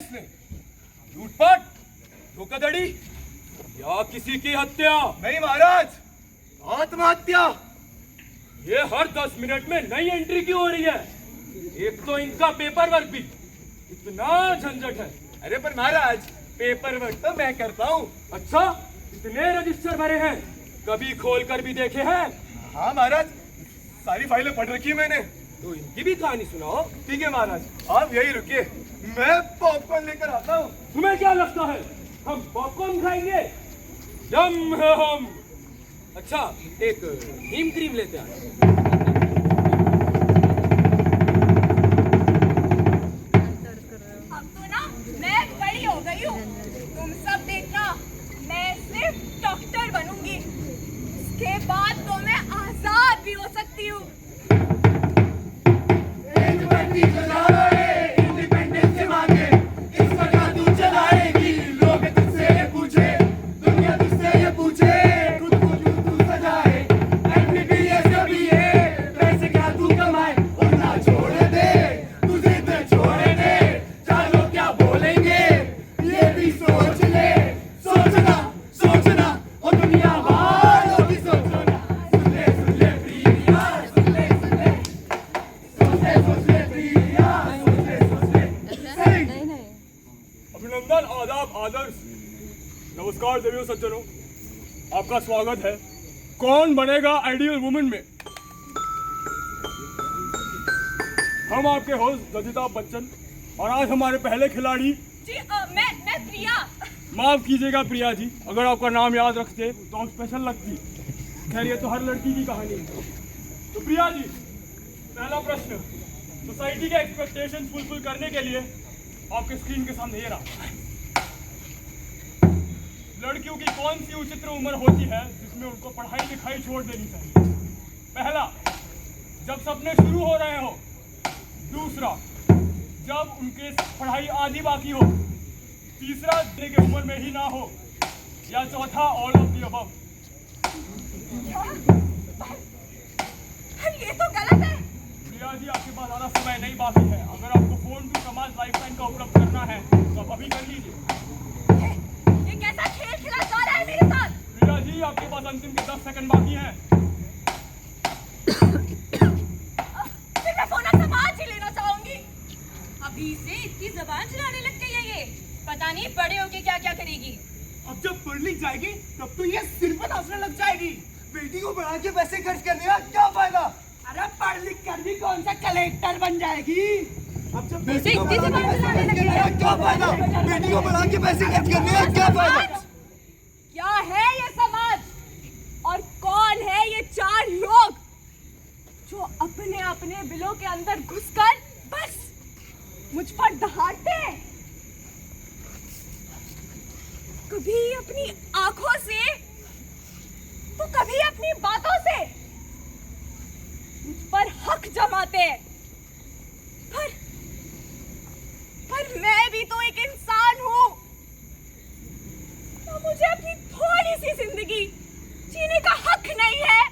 इसने? लूटपाट, धोखाधड़ी या किसी की हत्या? नहीं महाराज, आत्महत्या। ये हर 10 मिनट में नई एंट्री क्यों हो रही है? एक तो इनका पेपर वर्क भी इतना झंझट है। अरे पर महाराज, पेपर वर्क तो मैं करता हूँ। अच्छा, इतने रजिस्टर भरे हैं, कभी खोल कर भी देखे हैं? हाँ महाराज, सारी फाइलें पढ़ रखी है मैंने। तो इनकी भी कहानी सुनाओ। ठीक है महाराज, आप यही रुकिए, मैं पॉपकॉर्न लेकर आता हूँ। तुम्हें क्या लगता है हम पॉपकॉर्न खाएंगे? यम है हम। अच्छा, एक नीम क्रीम लेते हैं। अब तो ना मैं बड़ी हो गई हूँ, तुम सब देखना, मैं सिर्फ डॉक्टर बनूंगी, उसके बाद तो मैं आजाद भी हो सकती हूँ। नमस्कार देवियों सज्जनों, आपका स्वागत है कौन बनेगा आइडियल वुमन में। हम आपके होस्ट अमिताभ बच्चन और आज हमारे पहले खिलाड़ी जी मैं प्रिया। माफ कीजिएगा प्रिया जी, अगर आपका नाम याद रखते तो हम स्पेशल लगती। खैर ये तो हर लड़की की कहानी है। तो प्रिया जी, पहला प्रश्न, सोसाइटी के एक्सपेक्टेशंस फुलफिल करने के लिए आपके स्क्रीन के सामने ये रहा। लड़कियों की कौन सी उचित उम्र होती है जिसमें उनको पढ़ाई लिखाई छोड़ देनी चाहिए? पहला, जब सपने शुरू हो रहे हो। दूसरा, जब उनके पढ़ाई आधी बाकी हो। तीसरा, देने की उम्र में ही ना हो। या चौथा, ऑल ऑफ द अबव। ये तो गलत है। प्रिया जी, आपके पास ज़्यादा समय नहीं बाकी है। अगर आपको फोन टू समाज लाइफलाइन का उपलब्ध करना है तो आप अभी कर लीजिए। ये कैसा खेल खेला जा रहा है मेरे साथ? प्रिया जी, आपके पास अंतिम के 10 सेकंड बाकी हैं। फिर मैं फोन समाज ही लेना चाहूंगी। अभी से इतनी जबान चलाने लग गई है ये, पता नहीं बड़े होके क्या क्या करेगी। अब जब पढ़ लिख जाएगी तब तो ये सिर पर नाचने लग जाएगी। बेटी को पढ़ा के पैसे खर्च करने का क्या फायदा? अरे पढ़ लिख कर भी कौन सा कलेक्टर बन जाएगी। अब जब बेटी को पढ़ा के पैसे खर्च करने का क्या फायदा? बेटी को पढ़ा के पैसे खर्च करने का क्या फायदा? क्या है ये समाज और कौन है ये 4 लोग जो अपने अपने बिलों के अंदर घुसकर बस मुझ पर दहाड़ते हैं? कभी अपनी आंखों से तो कभी अपनी बातों से मुझ पर हक जमाते हैं। पर मैं भी तो एक इंसान हूँ, तो मुझे अपनी थोड़ी सी जिंदगी जीने का हक नहीं है?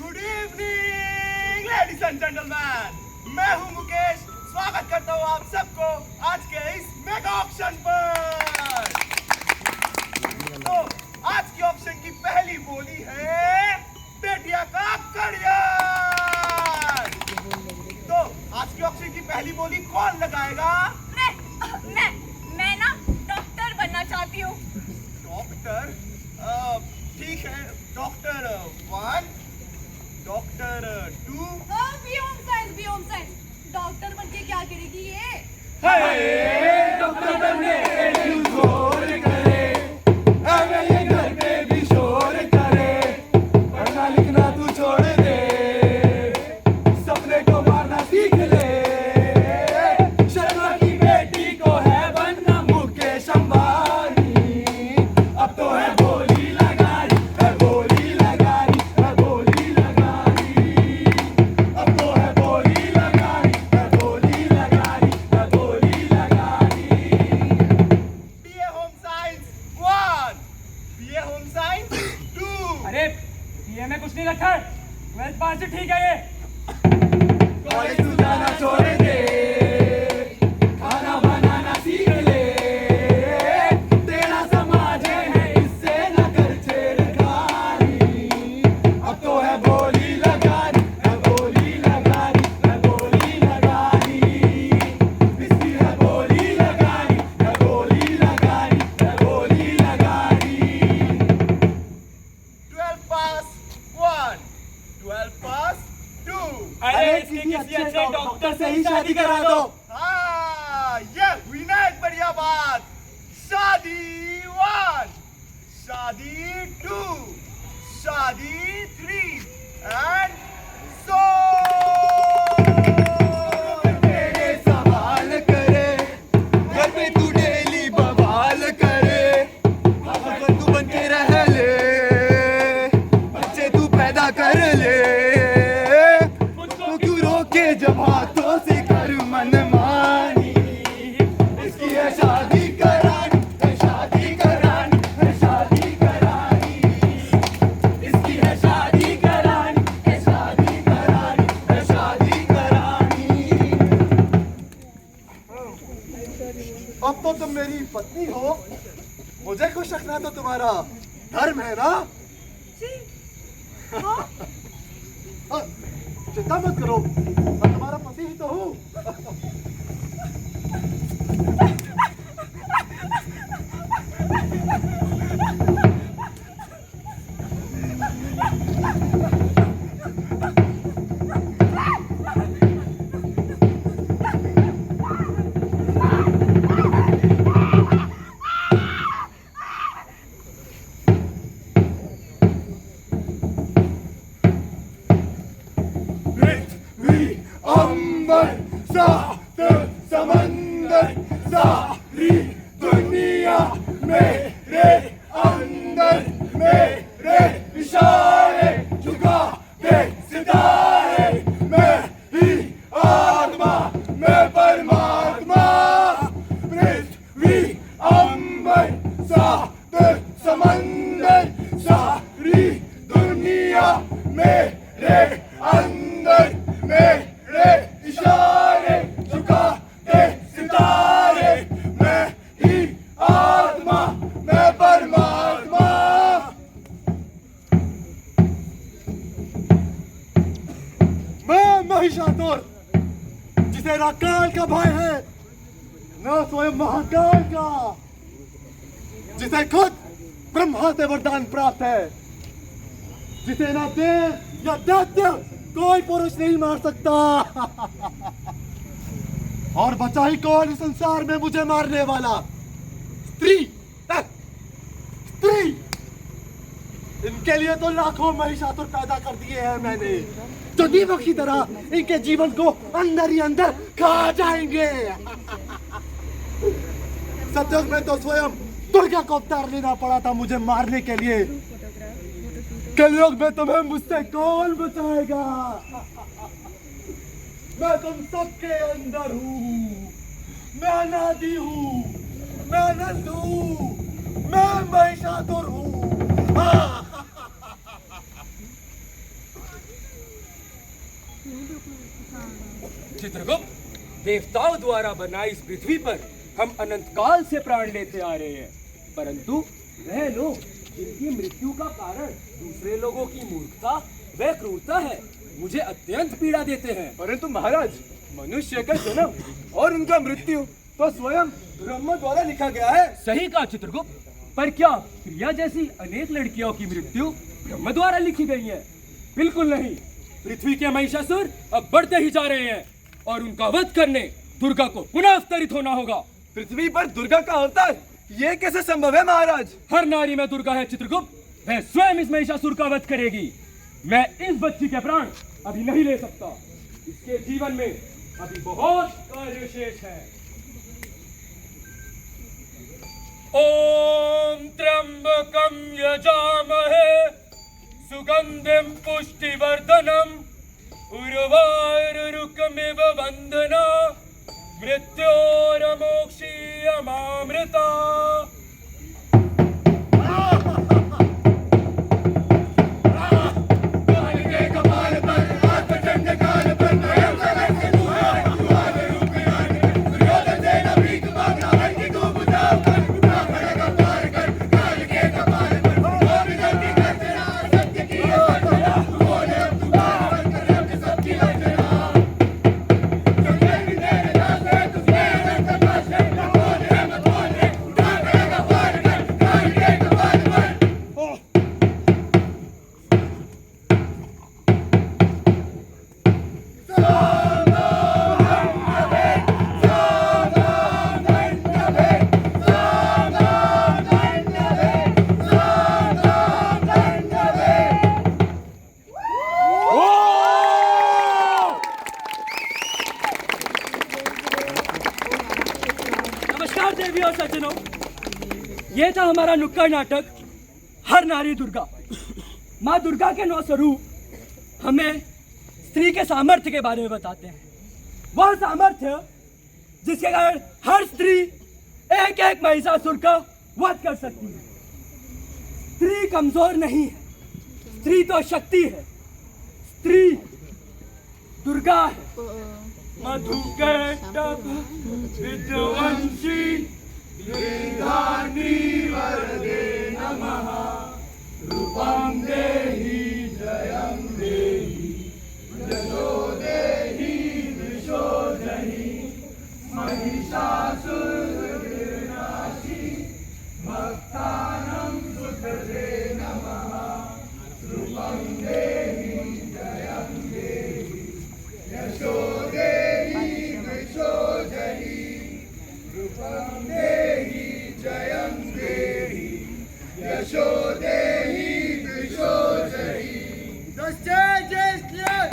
Good evening ladies and gentleman, मैं हूं मुकेश। स्वागत करता हूं आप सबको आज के इस मेगा ऑक्शन पर। तो आज की ऑक्शन की पहली बोली है बेटिया का करियर। तो आज की ऑक्शन की पहली बोली कौन लगाएगा? मैं ना डॉक्टर बनना चाहती हूँ। डॉक्टर? ठीक है, doctor 1, doctor 2। B home science. Doctor बन के क्या करेगी ये? डॉक्टर बनने के लिए जोर करे, हमें ये घर पे भी शोर करे, पढ़ना लिखना तू छोड़ दे, सपने को मारना सीख ले। शर्मा की बेटी को है बनना मुकेश अंबानी, अब तो है बोली लगानी, है बोली लगानी, है बोली लगानी, अब तो है बोली लगानी, है बोली लगानी, है बोली लगानी। अरे ये में कुछ नहीं रखा है, 12th पास से ठीक है ये। कॉलेज तू जाना छोड़ दे, खाना बनाना सीख ले, तेरा समाज है इससे न कर छेड़खानी। अब तो है बोली लगानी, है बोली लगानी, है बोली लगानी, इसकी है बोली लगानी, है बोली लगानी, है बोली लगानी। 12 pass 1, 12 pass 2। अरे किसी अच्छे डॉक्टर से ही शादी करा दो। हाँ, ये हुई ना एक बढ़िया बात। शादी 1, शादी 2, शादी 3 एंड सो। तेरे सवाल करे, घर पे तू डेली बवाल करे, अगर तू बन के रह ले, बच्चे तू पैदा कर ले, तो क्यों रोके जब हाथों से कर मनमानी। इसकी है शादी करानी, है शादी करानी, है शादी करानी, इसकी है शादी करानी, है शादी करानी, है शादी करानी। अब तो तुम मेरी पत्नी हो, मुझे खुश रखना तो तुम्हारा धर्म है ना। हाँ, चिंता मत करो, मैं तुम्हारा पति ही तो हूँ। पृथ्वी अंबर सात समंदर सारी दुनिया मेरे अंदर, मेरे इशारे झुका दे सितारे, मैं ही आत्मा, मैं परमात्मा। पृथ्वी अंबर सात समंदर सारी दुनिया मेरे अंदर, मेरे इशारे झुका दे सितारे, मैं ही आत्मा, मैं परमात्मा। मैं महिषासुर, जिसे राकाल का भय है, न स्वयं महाकाल का, जिसे खुद ब्रह्मा से वरदान प्राप्त है, जिसे ना देव या दैत्य कोई पुरुष नहीं मार सकता। और बचा ही कौन इस संसार में मुझे मारने वाला? स्त्री, स्त्री। इनके लिए तो लाखों महिषासुर पैदा कर दिए हैं मैंने, जो दीपक की तरह इनके जीवन को अंदर ही अंदर खा जाएंगे। सतयुग में तो स्वयं दुर्गा को अवतार लेना पड़ा था मुझे मारने के लिए। कलयुग में तुम्हें मुझसे कौन बचाएगा? मैं तुम सबके अंदर हूँ, मैं अनादि हूँ, मैं अनंत हूँ, मैं महिषासुर हूँ। चित्रगुप्त, देवताओं द्वारा बनाई इस पृथ्वी पर हम अनंत काल से प्राण लेते आ रहे हैं, परंतु वह लोग जिनकी मृत्यु का कारण दूसरे लोगों की मूर्खता व क्रूरता है, मुझे अत्यंत पीड़ा देते हैं। परंतु महाराज, मनुष्य का जन्म और उनका मृत्यु तो स्वयं ब्रह्म द्वारा लिखा गया है। सही कहा चित्रगुप्त, पर क्या प्रिया जैसी अनेक लड़कियों की मृत्यु ब्रह्म द्वारा लिखी गई है? बिल्कुल नहीं। पृथ्वी के महिषासुर अब बढ़ते ही जा रहे हैं और उनका वध करने दुर्गा को पुनः अवतरित होना होगा। पृथ्वी पर दुर्गा का अवतार, ये कैसे संभव है महाराज? हर नारी में दुर्गा है चित्रगुप्त, वह स्वयं इस महिषासुर का वध करेगी। मैं इस बच्ची के प्राण अभी नहीं ले सकता, इसके जीवन में अभी बहुत कार्य शेष है। ओम त्र्यंबकं यजामहे सुगंधिं पुष्टिवर्धनम् उर्वारुकमिव वंदना मृत्योर्मोक्षीयमामृता। ये था हमारा नुक्कड़ नाटक हर नारी दुर्गा। माँ दुर्गा के 9 स्वरूप हमें स्त्री के सामर्थ्य के बारे में बताते हैं। वह सामर्थ्य जिसके कारण हर स्त्री एक एक महिषासुर का वध कर सकती है। स्त्री कमजोर नहीं है, स्त्री तो शक्ति है, स्त्री दुर्गा है। मधुकैटभ विध्वंसी वेदानी वरदे नमः। रूपं देहि जयं देहि यशो देहि दिशो जहि। महिषासुरनाशी भक्तानां सुकृते नमः। रूपं देहि जयं देहि यशो देहि दिशो जहि। रूपं देहि जयं देहि यशो देहि दिशो जहि। The stage is clear.